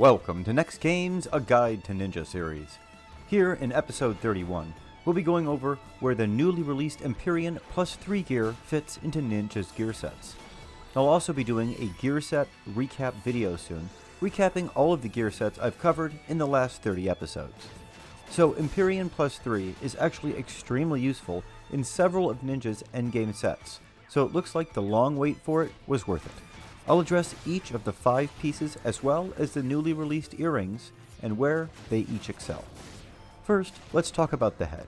Welcome to NEXTGames, a guide to Ninja series. Here in episode 31, we'll be going over where the newly released Empyrean plus 3 gear fits into Ninja's gear sets. I'll also be doing a gear set recap video soon, recapping all of the gear sets I've covered in the last 30 episodes. So Empyrean plus 3 is actually extremely useful in several of Ninja's endgame sets, so it looks like the long wait for it was worth it. I'll address each of the 5 pieces as well as the newly released earrings and where they each excel. First, let's talk about the head.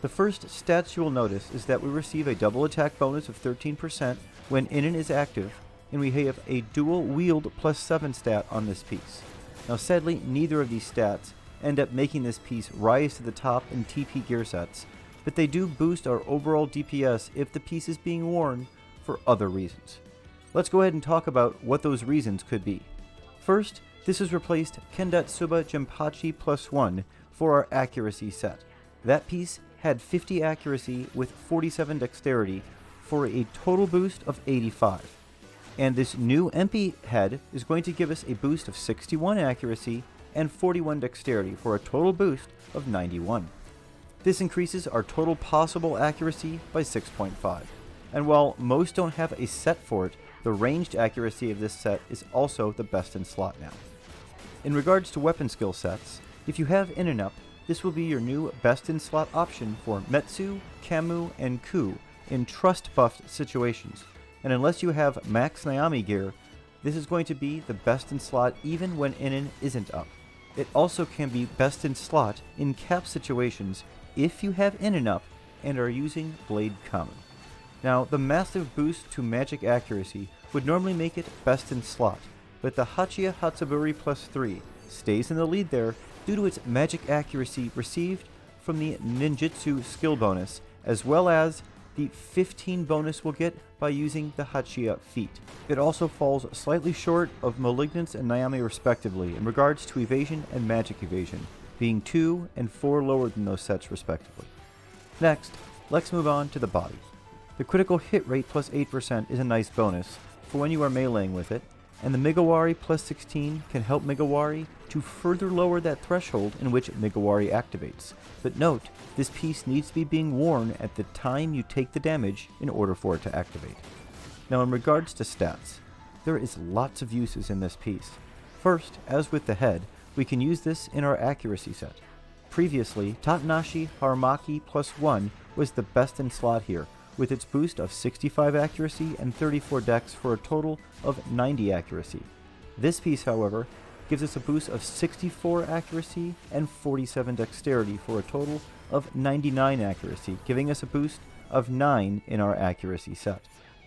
The first stats you will notice is that we receive a double attack bonus of 13% when Inin is active, and we have a dual wield plus 7 stat on this piece. Now sadly, neither of these stats end up making this piece rise to the top in TP gear sets, but they do boost our overall DPS if the piece is being worn for other reasons. Let's go ahead and talk about what those reasons could be. First, this has replaced Kendatsuba Jinpachi plus 1 for our accuracy set. That piece had 50 accuracy with 47 dexterity for a total boost of 85. And this new MP head is going to give us a boost of 61 accuracy and 41 dexterity for a total boost of 91. This increases our total possible accuracy by 6.5. And while most don't have a set for it, the ranged accuracy of this set is also the best in slot now. In regards to weapon skill sets, if you have Inin up, this will be your new best in slot option for Metsu, Kamu, and Ku in trust buffed situations. And unless you have max Naomi gear, this is going to be the best in slot even when Inin isn't up. It also can be best in slot in cap situations if you have Inin up and are using Blade Kamu. Now, the massive boost to magic accuracy would normally make it best in slot, but the Hachiya Hatsuburi plus 3 stays in the lead there due to its magic accuracy received from the ninjutsu skill bonus, as well as the 15 bonus we'll get by using the Hachiya feat. It also falls slightly short of Malignance and Naomi respectively in regards to evasion and magic evasion, being 2 and 4 lower than those sets respectively. Next, let's move on to the body. The critical hit rate plus 8% is a nice bonus for when you are meleeing with it, and the Migawari plus 16 can help Migawari to further lower that threshold in which Migawari activates. But note, this piece needs to be being worn at the time you take the damage in order for it to activate. Now in regards to stats, there is lots of uses in this piece. First, as with the head, we can use this in our accuracy set. Previously, Tatanashi Haramaki plus 1 was the best in slot here, with its boost of 65 accuracy and 34 dex for a total of 90 accuracy. This piece, however, gives us a boost of 64 accuracy and 47 dexterity for a total of 99 accuracy, giving us a boost of 9 in our accuracy set.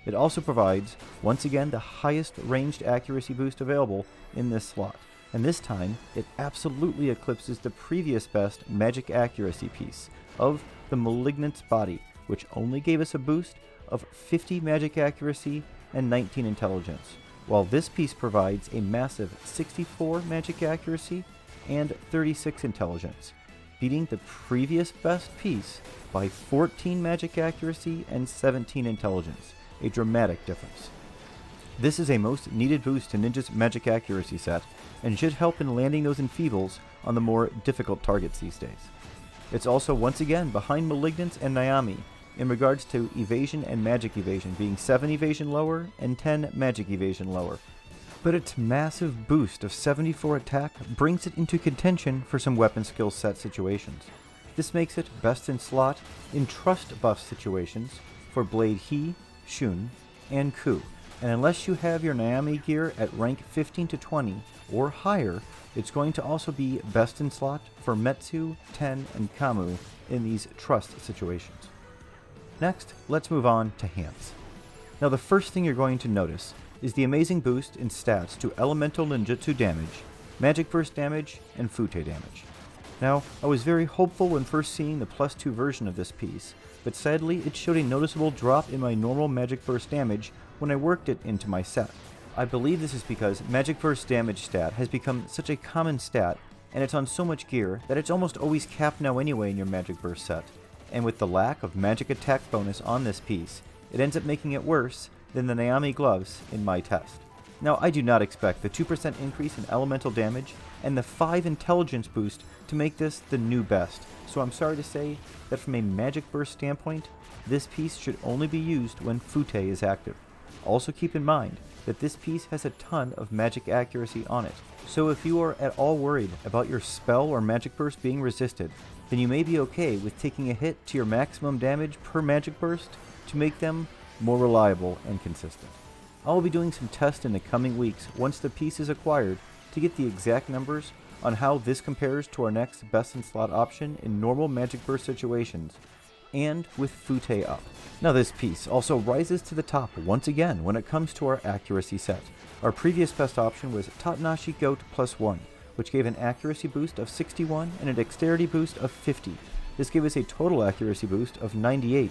It also provides, once again, the highest ranged accuracy boost available in this slot, and this time it absolutely eclipses the previous best magic accuracy piece of the Malignant's Body, which only gave us a boost of 50 magic accuracy and 19 intelligence, while this piece provides a massive 64 magic accuracy and 36 intelligence, beating the previous best piece by 14 magic accuracy and 17 intelligence, a dramatic difference. This is a most needed boost to Ninja's magic accuracy set, and should help in landing those enfeebles on the more difficult targets these days. It's also once again behind Malignance and Naomi in regards to evasion and magic evasion, being 7 evasion lower and 10 magic evasion lower. But its massive boost of 74 attack brings it into contention for some weapon skill set situations. This makes it best in slot in trust buff situations for Blade He, Shun, and Ku. And unless you have your Naomi gear at rank 15 to 20 or higher, it's going to also be best in slot for Metsu, Ten, and Kamu in these trust situations. Next, let's move on to hands. Now the first thing you're going to notice is the amazing boost in stats to elemental ninjutsu damage, magic burst damage, and fute damage. Now, I was very hopeful when first seeing the plus 2 version of this piece, but sadly it showed a noticeable drop in my normal magic burst damage when I worked it into my set. I believe this is because magic burst damage stat has become such a common stat, and it's on so much gear that it's almost always capped now anyway in your magic burst set. And with the lack of magic attack bonus on this piece, it ends up making it worse than the Naomi gloves in my test. Now, I do not expect the 2% increase in elemental damage and the 5 intelligence boost to make this the new best, so I'm sorry to say that from a magic burst standpoint, this piece should only be used when Fute is active. Also keep in mind that this piece has a ton of magic accuracy on it, so if you are at all worried about your spell or magic burst being resisted, then you may be okay with taking a hit to your maximum damage per magic burst to make them more reliable and consistent. I will be doing some tests in the coming weeks once the piece is acquired to get the exact numbers on how this compares to our next best in slot option in normal magic burst situations and with Fute up. Now this piece also rises to the top once again when it comes to our accuracy set. Our previous best option was Tatnashi Goat +1, which gave an accuracy boost of 61 and a dexterity boost of 50. This gave us a total accuracy boost of 98.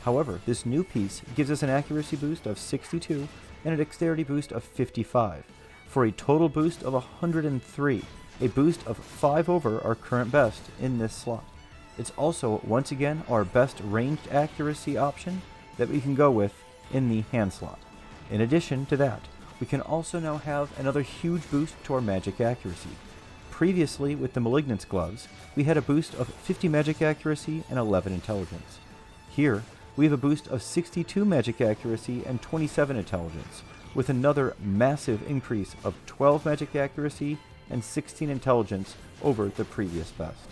However, this new piece gives us an accuracy boost of 62 and a dexterity boost of 55, for a total boost of 103, a boost of 5 over our current best in this slot. It's also, once again, our best ranged accuracy option that we can go with in the hand slot. In addition to that, we can also now have another huge boost to our magic accuracy. Previously, with the Malignance gloves, we had a boost of 50 magic accuracy and 11 intelligence. Here, we have a boost of 62 magic accuracy and 27 intelligence, with another massive increase of 12 magic accuracy and 16 intelligence over the previous best.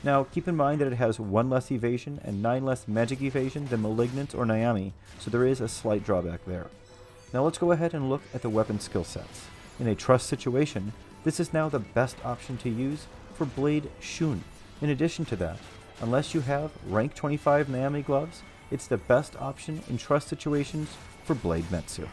Now, keep in mind that it has 1 less evasion and 9 less magic evasion than Malignance or Naomi, so there is a slight drawback there. Now let's go ahead and look at the weapon skill sets. In a trust situation, this is now the best option to use for Blade Shun. In addition to that, unless you have rank 25 Naomi gloves, it's the best option in trust situations for Blade Metsu.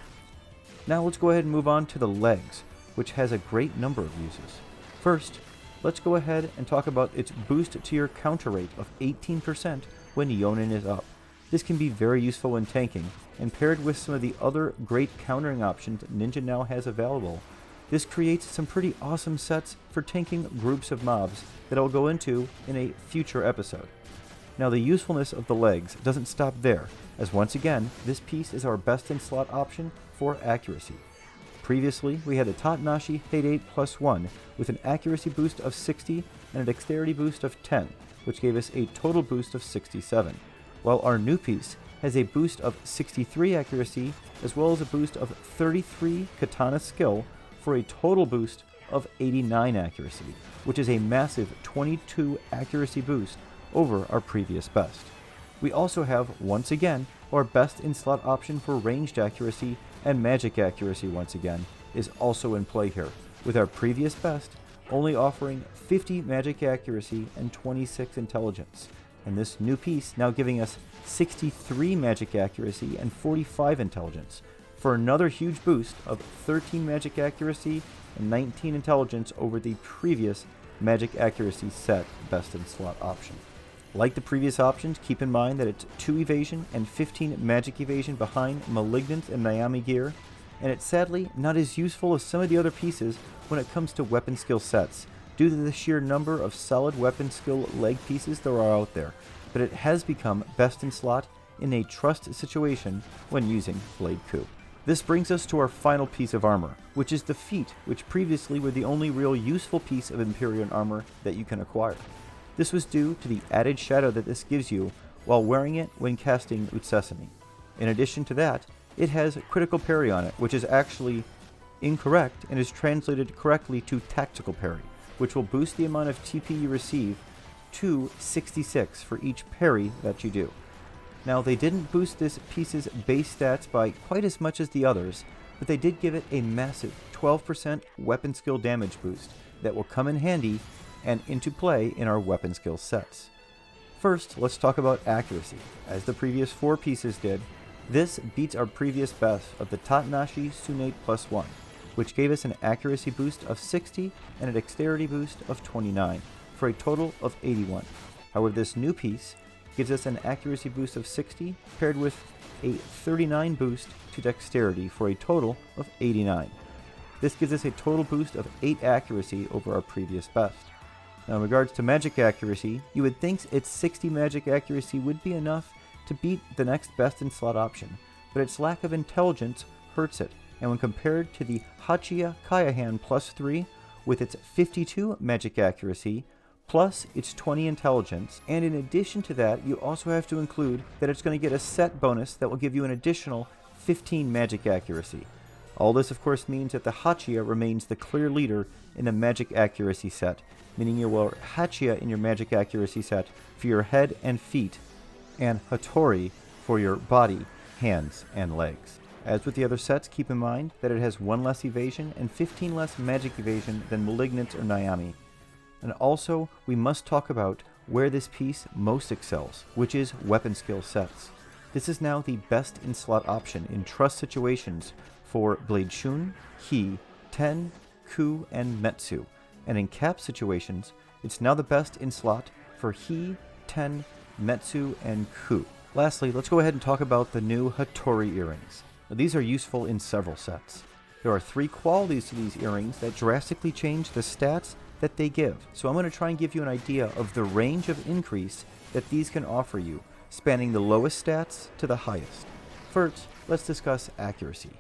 Now let's go ahead and move on to the legs, which has a great number of uses. First, let's go ahead and talk about its boost to your counter rate of 18% when Yonin is up. This can be very useful when tanking, and paired with some of the other great countering options Ninja now has available, this creates some pretty awesome sets for tanking groups of mobs that I'll go into in a future episode. Now the usefulness of the legs doesn't stop there, as once again, this piece is our best in slot option for accuracy. Previously, we had the Tatnashi Hate +1 with an accuracy boost of 60 and a dexterity boost of 10, which gave us a total boost of 67, while our new piece has a boost of 63 accuracy as well as a boost of 33 katana skill for a total boost of 89 accuracy, which is a massive 22 accuracy boost over our previous best. We also have, once again, our best in slot option for ranged accuracy, and magic accuracy once again is also in play here, with our previous best only offering 50 magic accuracy and 26 intelligence, and this new piece now giving us 63 magic accuracy and 45 intelligence, for another huge boost of 13 magic accuracy and 19 intelligence over the previous magic accuracy set best in slot option. Like the previous options, keep in mind that it's 2 evasion and 15 magic evasion behind Malignance and Naomi gear, and it's sadly not as useful as some of the other pieces when it comes to weapon skill sets, due to the sheer number of solid weapon skill leg pieces there are out there, but it has become best in slot in a trust situation when using Blade Coup. This brings us to our final piece of armor, which is the feet, which previously were the only real useful piece of Empyrean armor that you can acquire. This was due to the added shadow that this gives you while wearing it when casting Utsesami. In addition to that, it has critical parry on it, which is actually incorrect and is translated correctly to tactical parry, which will boost the amount of TP you receive to 66 for each parry that you do. Now, they didn't boost this piece's base stats by quite as much as the others, but they did give it a massive 12% weapon skill damage boost that will come in handy and into play in our weapon skill sets. First, let's talk about accuracy. As the previous 4 pieces did, this beats our previous best of the Tatnashi Tsunade +1, which gave us an accuracy boost of 60 and a dexterity boost of 29, for a total of 81. However, this new piece gives us an accuracy boost of 60 paired with a 39 boost to dexterity for a total of 89. This gives us a total boost of 8 accuracy over our previous best. Now, in regards to magic accuracy, you would think its 60 magic accuracy would be enough to beat the next best in slot option, but its lack of intelligence hurts it, and when compared to the Hattori Kaihan Plus 3 with its 52 magic accuracy, plus its 20 intelligence, and in addition to that, you also have to include that it's going to get a set bonus that will give you an additional 15 magic accuracy. All this, of course, means that the Hattori remains the clear leader in the magic accuracy set, meaning you will Hattori in your magic accuracy set for your head and feet, and Hattori for your body, hands, and legs. As with the other sets, keep in mind that it has 1 less evasion and 15 less magic evasion than Malignant or Nyami. And also, we must talk about where this piece most excels, which is weapon skill sets. This is now the best in-slot option in trust situations for Blade Shun, He, Ten, Ku, and Metsu, and in cap situations, it's now the best in-slot for He, Ten, Metsu, and Ku. Lastly, let's go ahead and talk about the new Hattori earrings. Now, these are useful in several sets. There are 3 qualities to these earrings that drastically change the stats that they give. So I'm going to try and give you an idea of the range of increase that these can offer you, spanning the lowest stats to the highest. First, let's discuss accuracy.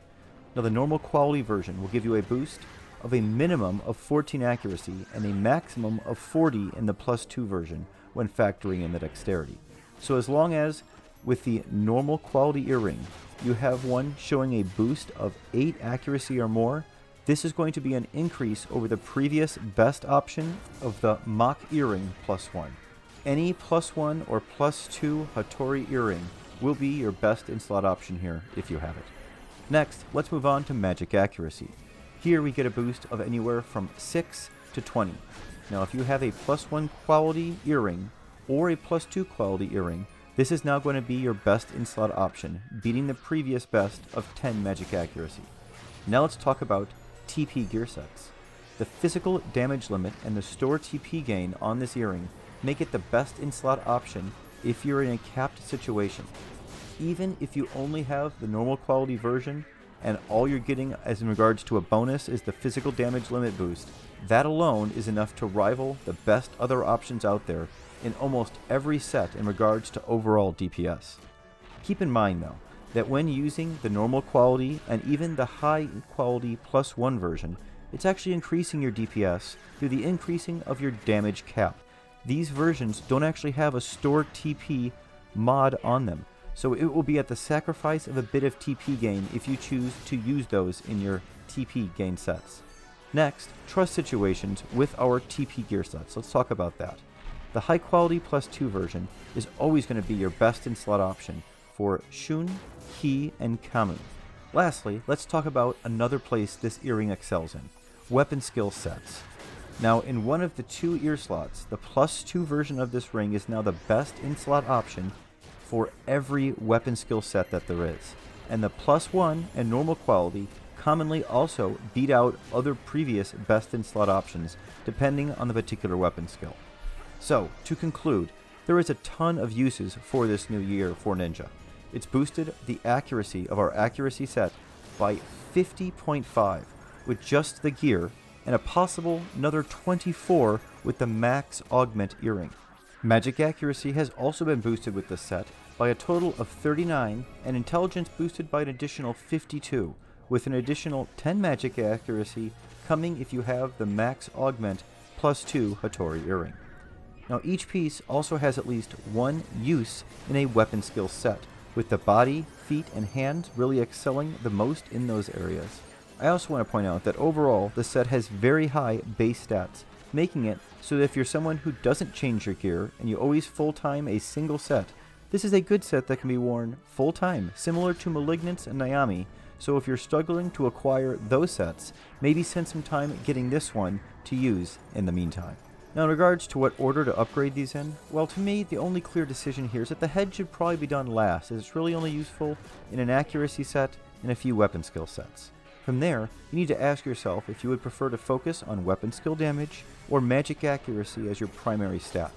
Now, the normal quality version will give you a boost of a minimum of 14 accuracy and a maximum of 40 in the plus 2 version when factoring in the dexterity. So as long as with the normal quality earring you have one showing a boost of 8 accuracy or more, this is going to be an increase over the previous best option of the mock earring plus 1. Any plus 1 or plus 2 Hattori earring will be your best in-slot option here if you have it. Next, let's move on to magic accuracy. Here we get a boost of anywhere from 6 to 20. Now if you have a plus 1 quality earring or a plus 2 quality earring, this is now going to be your best in-slot option, beating the previous best of 10 magic accuracy. Now let's talk about TP gear sets. The physical damage limit and the store TP gain on this earring make it the best in-slot option if you're in a capped situation. Even if you only have the normal quality version and all you're getting as in regards to a bonus is the physical damage limit boost, that alone is enough to rival the best other options out there in almost every set in regards to overall DPS. Keep in mind though, that when using the normal quality and even the high quality plus 1 version, it's actually increasing your DPS through the increasing of your damage cap. These versions don't actually have a store TP mod on them, so it will be at the sacrifice of a bit of TP gain if you choose to use those in your TP gain sets. Next, trust situations with our TP gear sets. Let's talk about that. The high quality plus 2 version is always going to be your best in-slot option for Shun, He, and Kamu. Lastly, let's talk about another place this earring excels in, weapon skill sets. Now, in one of the 2 ear slots, the plus 2 version of this ring is now the best in-slot option for every weapon skill set that there is. And the plus 1 and normal quality commonly also beat out other previous best in-slot options depending on the particular weapon skill. So, to conclude, there is a ton of uses for this new year for Ninja. It's boosted the accuracy of our accuracy set by 50.5 with just the gear, and a possible another 24 with the max augment earring. Magic accuracy has also been boosted with this set by a total of 39, and intelligence boosted by an additional 52, with an additional 10 magic accuracy coming if you have the max augment plus 2 Hattori earring. Now each piece also has at least one use in a weapon skill set, with the body, feet, and hands really excelling the most in those areas. I also want to point out that overall the set has very high base stats, making it so that if you're someone who doesn't change your gear and you always full-time a single set, this is a good set that can be worn full-time, similar to Malignance and Nyami, so if you're struggling to acquire those sets, maybe spend some time getting this one to use in the meantime. Now in regards to what order to upgrade these in, well to me the only clear decision here is that the head should probably be done last, as it's really only useful in an accuracy set and a few weapon skill sets. From there, you need to ask yourself if you would prefer to focus on weapon skill damage or magic accuracy as your primary stat.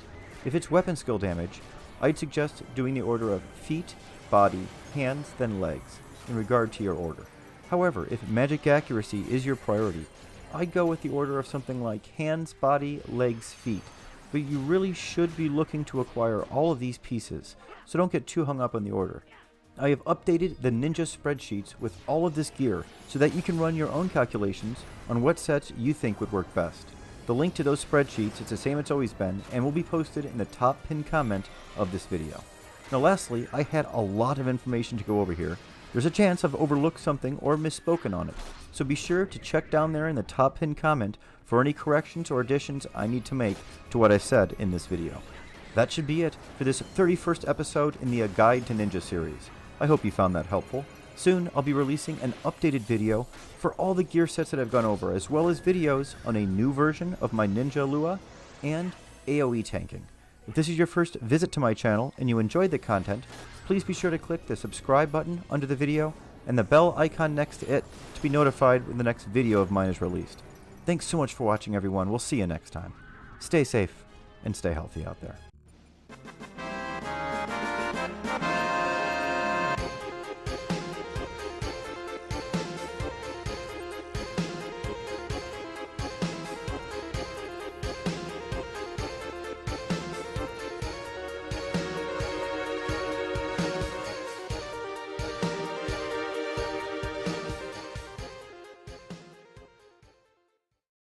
If it's weapon skill damage, I'd suggest doing the order of feet, body, hands, then legs in regard to your order. However, if magic accuracy is your priority, I'd go with the order of something like hands, body, legs, feet, but you really should be looking to acquire all of these pieces, so don't get too hung up on the order. I have updated the Ninja spreadsheets with all of this gear so that you can run your own calculations on what sets you think would work best. The link to those spreadsheets is the same it's always been and will be posted in the top pinned comment of this video. Now lastly, I had a lot of information to go over here. There's a chance I've overlooked something or misspoken on it, so be sure to check down there in the top pinned comment for any corrections or additions I need to make to what I said in this video. That should be it for this 31st episode in the A Guide to Ninja series. I hope you found that helpful. Soon I'll be releasing an updated video for all the gear sets that I've gone over, as well as videos on a new version of my Ninja.lua and AoE tanking. If this is your first visit to my channel and you enjoyed the content, please be sure to click the subscribe button under the video and the bell icon next to it to be notified when the next video of mine is released. Thanks so much for watching, everyone. We'll see you next time. Stay safe and stay healthy out there.